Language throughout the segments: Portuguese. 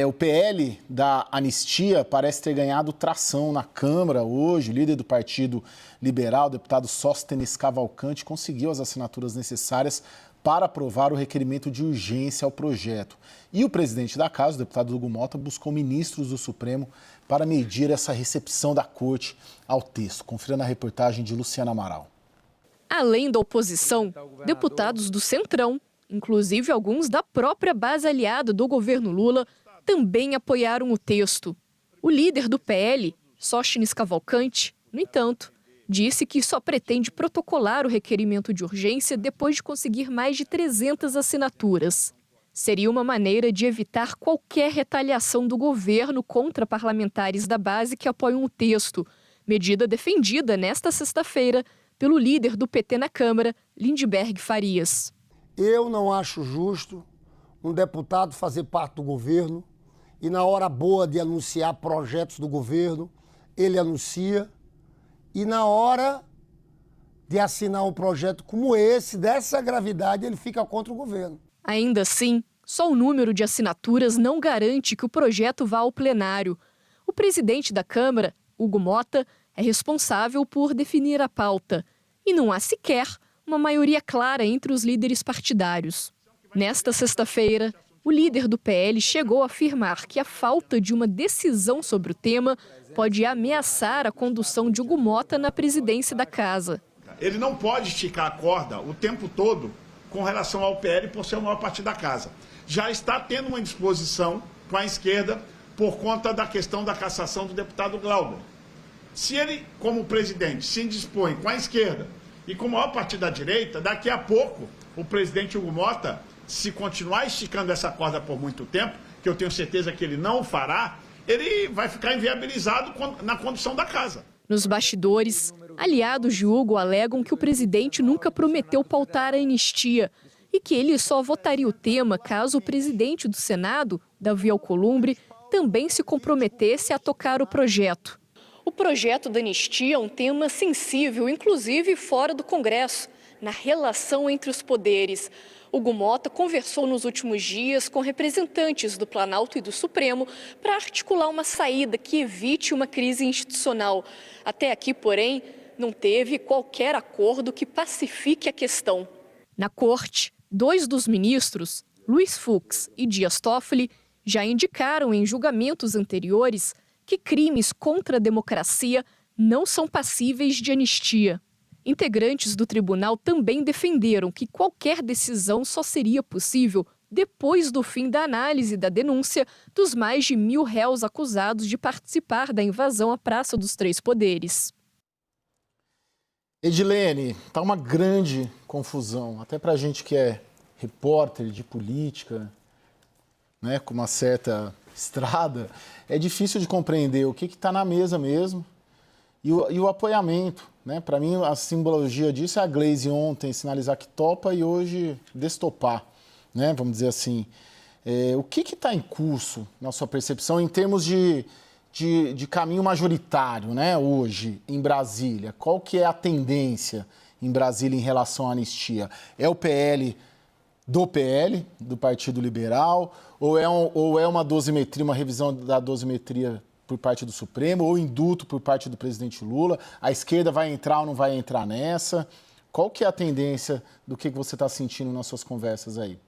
O PL da anistia parece ter ganhado tração na Câmara hoje. O líder do Partido Liberal, o deputado Sóstenes Cavalcante, conseguiu as assinaturas necessárias para aprovar o requerimento de urgência ao projeto. E o presidente da Casa, o deputado Hugo Motta, buscou ministros do Supremo para medir essa recepção da Corte ao texto. Confira na reportagem de Luciana Amaral. Além da oposição, deputados do Centrão, inclusive alguns da própria base aliada do governo Lula, também apoiaram o texto. O líder do PL, Sóstenes Cavalcante, no entanto, disse que só pretende protocolar o requerimento de urgência depois de conseguir mais de 300 assinaturas. Seria uma maneira de evitar qualquer retaliação do governo contra parlamentares da base que apoiam o texto, medida defendida nesta sexta-feira pelo líder do PT na Câmara, Lindbergh Farias. Eu não acho justo um deputado fazer parte do governo e na hora boa de anunciar projetos do governo, ele anuncia e na hora de assinar um projeto como esse, dessa gravidade, ele fica contra o governo. Ainda assim, só o número de assinaturas não garante que o projeto vá ao plenário. O presidente da Câmara, Hugo Motta, é responsável por definir a pauta. E não há sequer uma maioria clara entre os líderes partidários. Nesta sexta-feira, o líder do PL chegou a afirmar que a falta de uma decisão sobre o tema pode ameaçar a condução de Hugo Motta na presidência da Casa. Ele não pode esticar a corda o tempo todo com relação ao PL por ser o maior partido da Casa. Já está tendo uma indisposição com a esquerda por conta da questão da cassação do deputado Glauber. Se ele, como presidente, se indispõe com a esquerda e com o maior partido da direita, daqui a pouco o presidente Hugo Motta, se continuar esticando essa corda por muito tempo, que eu tenho certeza que ele não o fará, ele vai ficar inviabilizado na condução da Casa. Nos bastidores, aliados de Hugo alegam que o presidente nunca prometeu pautar a anistia e que ele só votaria o tema caso o presidente do Senado, Davi Alcolumbre, também se comprometesse a tocar o projeto. O projeto da anistia é um tema sensível, inclusive fora do Congresso, na relação entre os poderes. Hugo Motta conversou nos últimos dias com representantes do Planalto e do Supremo para articular uma saída que evite uma crise institucional. Até aqui, porém, não teve qualquer acordo que pacifique a questão. Na Corte, 2 dos ministros, Luiz Fux e Dias Toffoli, já indicaram em julgamentos anteriores que crimes contra a democracia não são passíveis de anistia. Integrantes do tribunal também defenderam que qualquer decisão só seria possível depois do fim da análise da denúncia dos mais de 1.000 réus acusados de participar da invasão à Praça dos Três Poderes. Edilene, tá uma grande confusão, até para a gente que é repórter de política, né, com uma certa estrada, é difícil de compreender o que está na mesa mesmo e o apoiamento. Né? Para mim, a simbologia disso é a Glaze ontem sinalizar que topa e hoje destopar, né? Vamos dizer assim. O que está em curso, na sua percepção, em termos de caminho majoritário, né, hoje, em Brasília? Qual que é a tendência em Brasília em relação à anistia? É o PL, do Partido Liberal, ou é uma dosimetria, uma revisão da dosimetria por parte do Supremo, ou indulto por parte do presidente Lula? A esquerda vai entrar ou não vai entrar nessa? Qual que é a tendência do que você está sentindo nas suas conversas aí?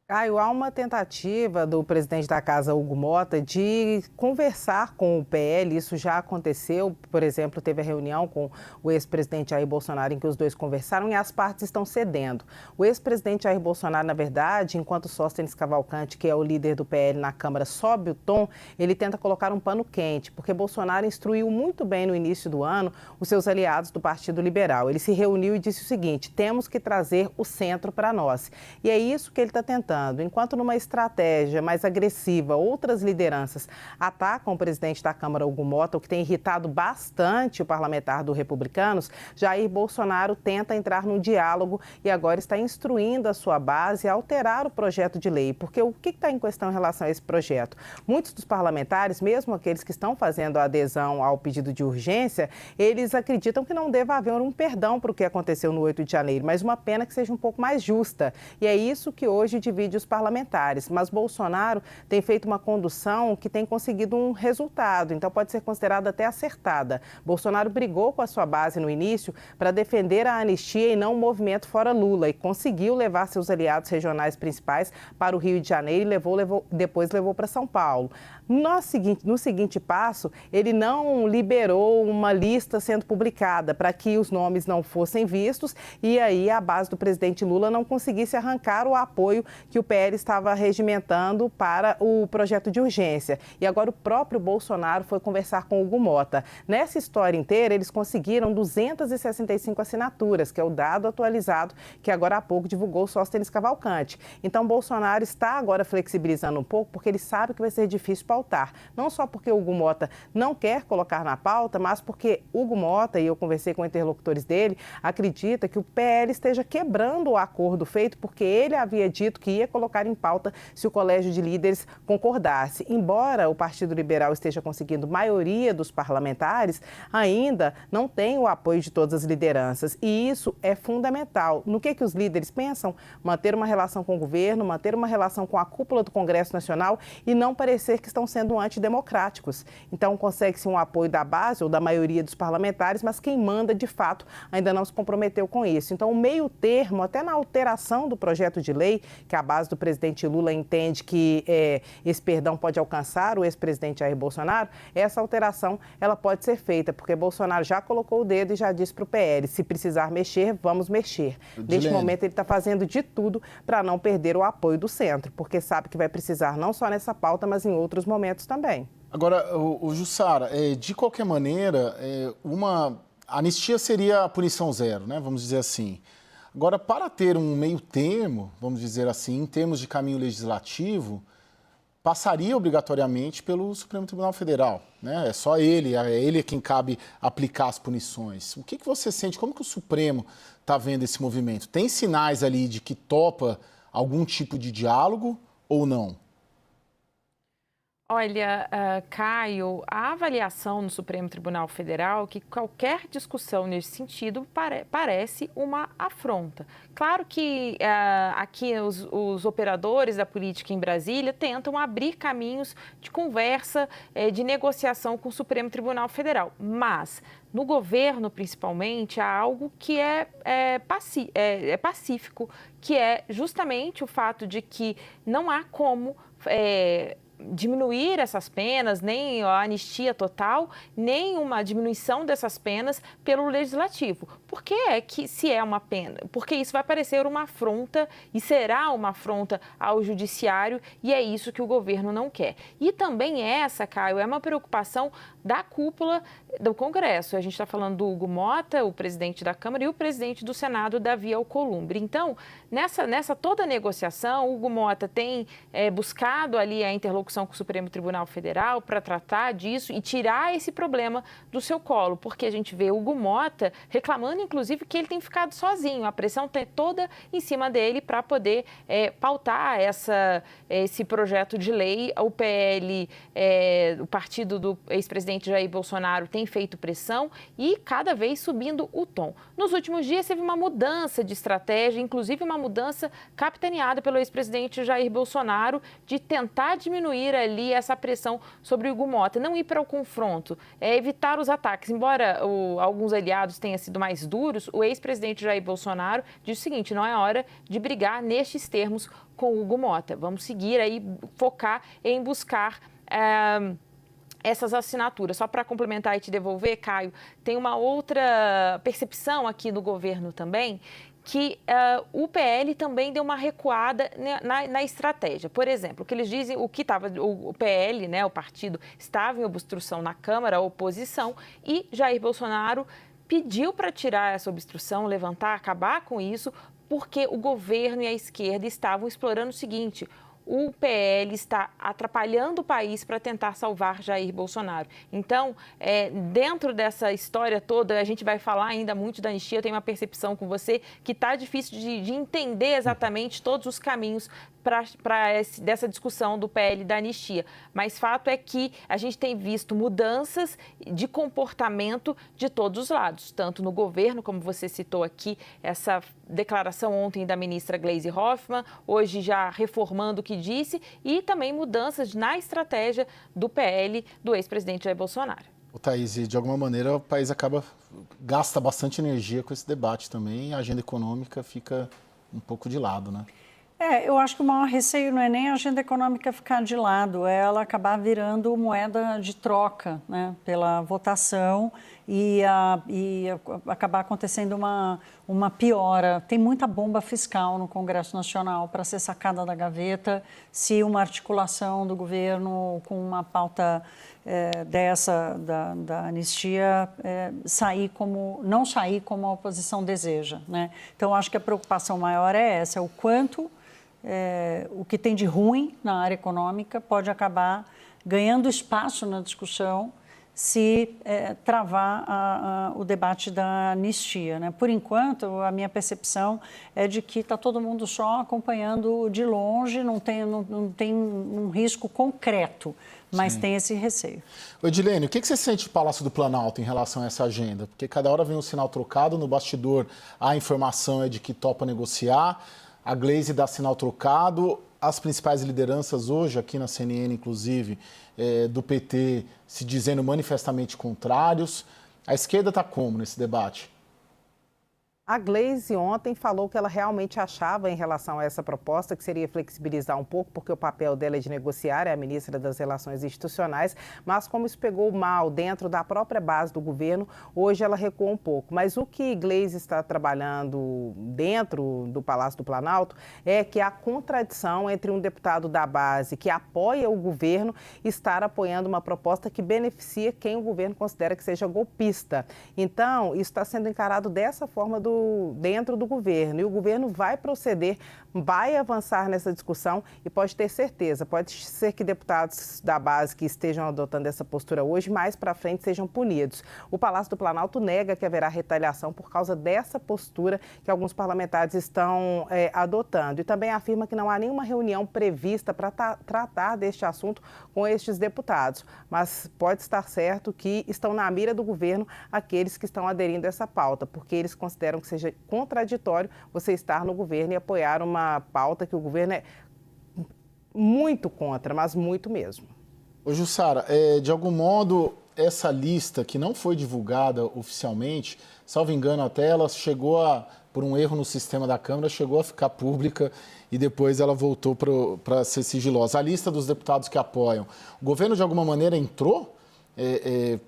Caio, há uma tentativa do presidente da Casa, Hugo Motta, de conversar com o PL. Isso já aconteceu. Por exemplo, teve a reunião com o ex-presidente Jair Bolsonaro em que os dois conversaram e as partes estão cedendo. O ex-presidente Jair Bolsonaro, na verdade, enquanto Sóstenes Cavalcante, que é o líder do PL na Câmara, sobe o tom, ele tenta colocar um pano quente, porque Bolsonaro instruiu muito bem no início do ano os seus aliados do Partido Liberal. Ele se reuniu e disse o seguinte: temos que trazer o centro para nós. E é isso que ele está tentando. Enquanto numa estratégia mais agressiva, outras lideranças atacam o presidente da Câmara, Hugo Motta, o que tem irritado bastante o parlamentar do Republicanos, Jair Bolsonaro tenta entrar no diálogo e agora está instruindo a sua base a alterar o projeto de lei. Porque o que está em questão em relação a esse projeto? Muitos dos parlamentares, mesmo aqueles que estão fazendo a adesão ao pedido de urgência, eles acreditam que não deva haver um perdão para o que aconteceu no 8 de janeiro, mas uma pena que seja um pouco mais justa. E é isso que hoje divide divide os parlamentares. Mas Bolsonaro tem feito uma condução que tem conseguido um resultado, então pode ser considerada até acertada. Bolsonaro brigou com a sua base no início para defender a anistia e não o movimento Fora Lula e conseguiu levar seus aliados regionais principais para o Rio de Janeiro e depois levou para São Paulo. No seguinte passo, ele não liberou uma lista sendo publicada para que os nomes não fossem vistos e aí a base do presidente Lula não conseguisse arrancar o apoio que o PL estava regimentando para o projeto de urgência. E agora o próprio Bolsonaro foi conversar com Hugo Mota. Nessa história inteira, eles conseguiram 265 assinaturas, que é o dado atualizado que agora há pouco divulgou o Sóstenes Cavalcante. Então, Bolsonaro está agora flexibilizando um pouco porque ele sabe que vai ser difícil pautar. Não só porque o Hugo Mota não quer colocar na pauta, mas porque Hugo Mota, e eu conversei com interlocutores dele, acredita que o PL esteja quebrando o acordo feito porque ele havia dito que ia colocar em pauta se o Colégio de Líderes concordasse. Embora o Partido Liberal esteja conseguindo maioria dos parlamentares, ainda não tem o apoio de todas as lideranças. E isso é fundamental. No que os líderes pensam? Manter uma relação com o governo, manter uma relação com a cúpula do Congresso Nacional e não parecer que estão sendo antidemocráticos. Então, consegue-se um apoio da base ou da maioria dos parlamentares, mas quem manda, de fato, ainda não se comprometeu com isso. Então, o meio termo, até na alteração do projeto de lei, que a base do presidente Lula entende que esse perdão pode alcançar o ex-presidente Jair Bolsonaro, essa alteração ela pode ser feita, porque Bolsonaro já colocou o dedo e já disse para o PL, se precisar mexer, vamos mexer. Neste momento, ele está fazendo de tudo para não perder o apoio do centro, porque sabe que vai precisar não só nessa pauta, mas em outros momentos também. Agora, o Jussara, de qualquer maneira, uma anistia seria a punição zero, né? Vamos dizer assim. Agora, para ter um meio termo, vamos dizer assim, em termos de caminho legislativo, passaria obrigatoriamente pelo Supremo Tribunal Federal, né? É só ele, é ele quem cabe aplicar as punições. O que você sente? Como que o Supremo está vendo esse movimento? Tem sinais ali de que topa algum tipo de diálogo ou não? Olha, Caio, a avaliação no Supremo Tribunal Federal que qualquer discussão nesse sentido parece uma afronta. Claro que aqui os operadores da política em Brasília tentam abrir caminhos de conversa, de negociação com o Supremo Tribunal Federal, mas no governo, principalmente, há algo que é pacífico, que é justamente o fato de que não há como diminuir essas penas, nem a anistia total, nem uma diminuição dessas penas pelo legislativo. Por que é que se é uma pena? Porque isso vai parecer uma afronta e será uma afronta ao judiciário e é isso que o governo não quer. E também essa, Caio, é uma preocupação da cúpula do Congresso. A gente está falando do Hugo Mota, o presidente da Câmara, e o presidente do Senado, Davi Alcolumbre. Então, nessa toda negociação, o Hugo Mota tem buscado ali a interlocução com o Supremo Tribunal Federal para tratar disso e tirar esse problema do seu colo, porque a gente vê o Hugo Mota reclamando, inclusive, que ele tem ficado sozinho, a pressão tem toda em cima dele para poder pautar esse projeto de lei. O PL, o partido do ex-presidente Jair Bolsonaro, tem feito pressão e cada vez subindo o tom. Nos últimos dias teve uma mudança de estratégia, inclusive uma mudança capitaneada pelo ex-presidente Jair Bolsonaro de tentar diminuir ali essa pressão sobre o Hugo Mota, não ir para o confronto, evitar os ataques. Embora alguns aliados tenham sido mais duros, o ex-presidente Jair Bolsonaro disse o seguinte: não é hora de brigar nestes termos com o Hugo Mota. Vamos seguir aí, focar em buscar essas assinaturas. Só para complementar e te devolver, Caio, tem uma outra percepção aqui no governo também, que o PL também deu uma recuada na estratégia. Por exemplo, o que eles dizem, o PL, né, o partido, estava em obstrução na Câmara, a oposição, e Jair Bolsonaro pediu para tirar essa obstrução, levantar, acabar com isso, porque o governo e a esquerda estavam explorando o seguinte: o PL está atrapalhando o país para tentar salvar Jair Bolsonaro. Então, dentro dessa história toda, a gente vai falar ainda muito da anistia, eu tenho uma percepção com você que está difícil de entender exatamente todos os caminhos dessa discussão do PL da anistia. Mas fato é que a gente tem visto mudanças de comportamento de todos os lados, tanto no governo, como você citou aqui, essa declaração ontem da ministra Gleisi Hoffmann, hoje já reformando o que disse, e também mudanças na estratégia do PL do ex-presidente Jair Bolsonaro. Thaís, de alguma maneira o país gasta bastante energia com esse debate também, e a agenda econômica fica um pouco de lado, né? Eu acho que o maior receio não é nem a agenda econômica ficar de lado, é ela acabar virando moeda de troca, né, pela votação e acabar acontecendo uma piora. Tem muita bomba fiscal no Congresso Nacional para ser sacada da gaveta se uma articulação do governo com uma pauta dessa da anistia não sair como a oposição deseja, né? Então, acho que a preocupação maior é essa, o quanto o que tem de ruim na área econômica pode acabar ganhando espaço na discussão se travar o debate da anistia, né? Por enquanto, a minha percepção é de que está todo mundo só acompanhando de longe, não tem um risco concreto, mas Sim. Tem esse receio. Edilene, o que você sente do Palácio do Planalto em relação a essa agenda? Porque cada hora vem um sinal trocado, no bastidor a informação é de que topa negociar, a Gleisi dá sinal trocado, as principais lideranças hoje, aqui na CNN inclusive, do PT, se dizendo manifestamente contrários. A esquerda está como nesse debate? A Gleisi ontem falou que ela realmente achava em relação a essa proposta que seria flexibilizar um pouco, porque o papel dela é de negociar, é a ministra das Relações Institucionais, mas como isso pegou mal dentro da própria base do governo, hoje ela recuou um pouco. Mas o que Gleisi está trabalhando dentro do Palácio do Planalto é que há contradição entre um deputado da base que apoia o governo estar apoiando uma proposta que beneficia quem o governo considera que seja golpista. Então, isso está sendo encarado dessa forma dentro do governo, e o governo vai proceder, vai avançar nessa discussão e pode ter certeza, pode ser que deputados da base que estejam adotando essa postura hoje, mais para frente sejam punidos. O Palácio do Planalto nega que haverá retaliação por causa dessa postura que alguns parlamentares estão adotando, e também afirma que não há nenhuma reunião prevista para tratar deste assunto com estes deputados, mas pode estar certo que estão na mira do governo aqueles que estão aderindo a essa pauta, porque eles consideram que seja contraditório você estar no governo e apoiar uma pauta que o governo é muito contra, mas muito mesmo. Ô Jussara, de algum modo, essa lista que não foi divulgada oficialmente, salvo engano até, ela chegou por um erro no sistema da Câmara, chegou a ficar pública e depois ela voltou para ser sigilosa. A lista dos deputados que apoiam, o governo de alguma maneira entrou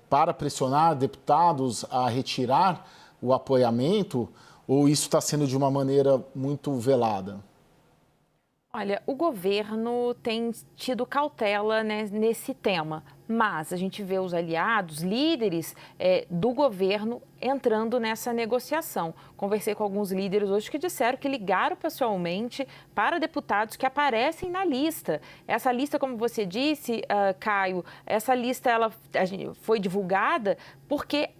para pressionar deputados a retirar o apoiamento, ou isso está sendo de uma maneira muito velada? Olha, o governo tem tido cautela, né, nesse tema, mas a gente vê os aliados, líderes do governo entrando nessa negociação. Conversei com alguns líderes hoje que disseram que ligaram pessoalmente para deputados que aparecem na lista. Essa lista, como você disse, Caio, essa lista foi divulgada porque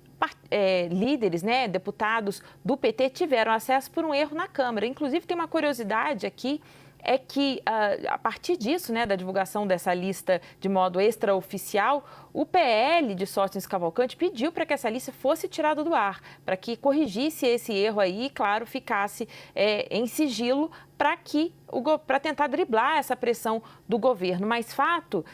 líderes, né, deputados do PT tiveram acesso por um erro na Câmara. Inclusive, tem uma curiosidade aqui, é que a partir disso, né, da divulgação dessa lista de modo extraoficial, o PL de Sóstenes Cavalcante pediu para que essa lista fosse tirada do ar, para que corrigisse esse erro aí e, claro, ficasse em sigilo para tentar driblar essa pressão do governo. Mas fato,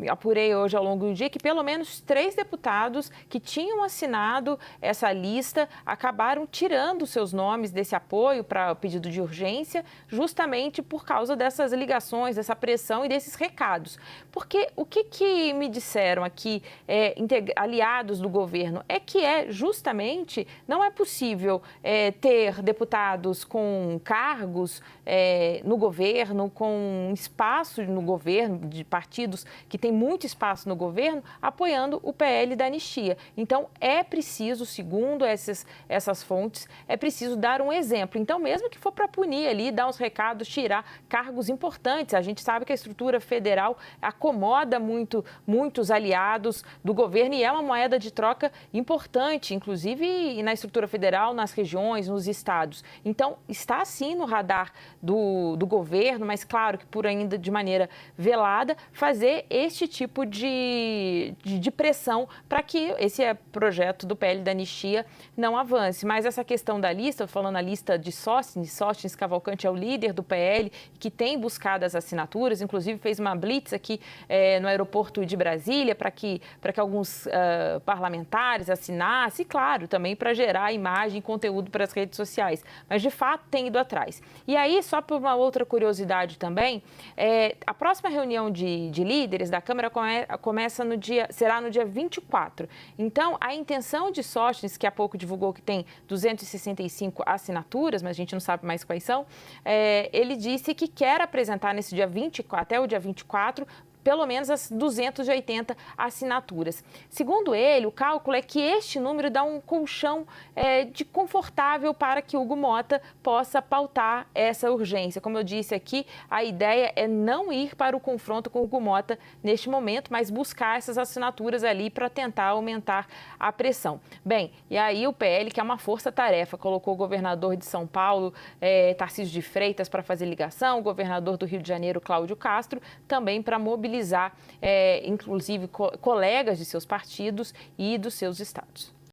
apurei hoje ao longo do dia que pelo menos 3 deputados que tinham assinado essa lista acabaram tirando seus nomes desse apoio para o pedido de urgência, justamente por causa dessas ligações, dessa pressão e desses recados. Porque o que me disseram aqui, aliados do governo, é que justamente não é possível ter deputados com cargos cargos no governo, com espaço no governo, de partidos que têm muito espaço no governo, apoiando o PL da anistia. Então, é preciso, segundo essas fontes, é preciso dar um exemplo. Então, mesmo que for para punir ali, dar uns recados, tirar cargos importantes, a gente sabe que a estrutura federal acomoda muitos aliados do governo e é uma moeda de troca importante, inclusive na estrutura federal, nas regiões, nos estados. Então, está sim no radar do governo, mas claro que por ainda de maneira velada, fazer este tipo de pressão para que esse projeto do PL da anistia não avance. Mas essa questão da lista, falando a lista de Sóstenes Cavalcante é o líder do PL, que tem buscado as assinaturas, inclusive fez uma blitz aqui no aeroporto de Brasília para que alguns parlamentares assinassem, e claro, também para gerar imagem e conteúdo para as redes sociais. Mas, de fato, tem ido atrás. E aí, só por uma outra curiosidade também, a próxima reunião de líderes da Câmara será no dia 24. Então, a intenção de Sóstenes, que há pouco divulgou que tem 265 assinaturas, mas a gente não sabe mais quais são, ele disse que quer apresentar nesse dia 24, até o dia 24, pelo menos as 280 assinaturas. Segundo ele, o cálculo é que este número dá um colchão de confortável para que Hugo Motta possa pautar essa urgência. Como eu disse aqui, a ideia é não ir para o confronto com Hugo Motta neste momento, mas buscar essas assinaturas ali para tentar aumentar a pressão. Bem, e aí o PL, que é uma força-tarefa, colocou o governador de São Paulo, Tarcísio de Freitas, para fazer ligação, o governador do Rio de Janeiro, Cláudio Castro, também para mobilizar inclusive colegas de seus partidos e dos seus estados.